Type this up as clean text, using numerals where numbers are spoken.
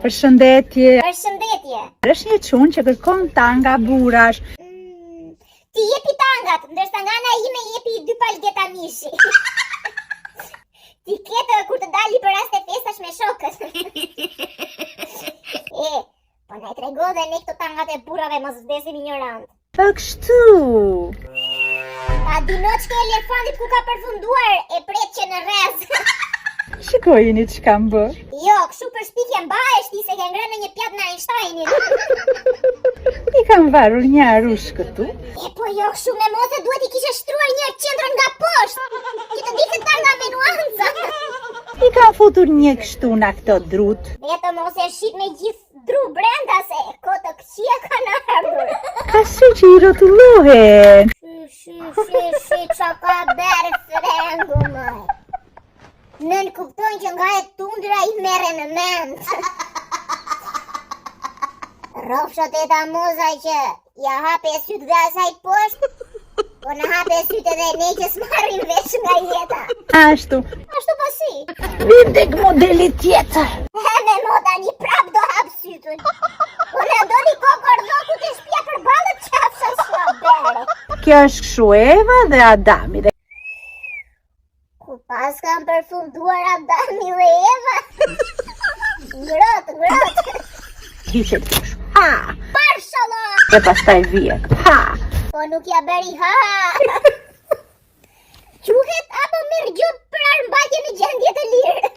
Përshëndetje. Përshëndetje. Është një çun që kërkon tanga burrash. Ti jepi tangat, ndërsa nga ana ime jepi 2 palgeta mishi. Ti ketë kur të dali për raste festash me shokët. Po na i trego dhe ne këto tangat e burrave mos vdesim ignorant. Po kështu. A dinoçke elefantit ku ka përfunduar e pret që në rrez. Shikojini ç'ka më bër. Jo, kështu për shpikje mbahesh ti se ke ngrënë në një pjatë në Einsteinit. I kam varur një arush këtu. Po jo, kështu me mose duhet i kishe shtruar një qendrën nga poshtë. Që të dikën tanga me nuanca. I kam futur një kështu në këto drut. Vetëm mos e shit me gjithë dru brenda se koto këqia kanë ardhur. Ka sy që i rotullohen. Shi, qa ka bërë frengu maj. Nën kuptojnë që nga e tundra i mere në mend. Rofshot e ta mozaj që ja hape sytë dhe asaj poshtë, po në hape sytë edhe ne që s'marrim veç nga jeta. Ashtu po si? Vindek modeli tjetër. Me moda një prap do hap sytën. Po në do një kokor dhoku të shpja për balët qafsa s'la bere. Kjo është kështu Eva dhe Adami dhe Ku pas kam përfunduar Adami dhe Eva. Ngrot. hiqet kush. Ha! Parshala! Dhe pastaj vjet. Ha! Po nuk ja bëri ha! Quhet apo merr gjop për armbajtje në gjendje të lirë.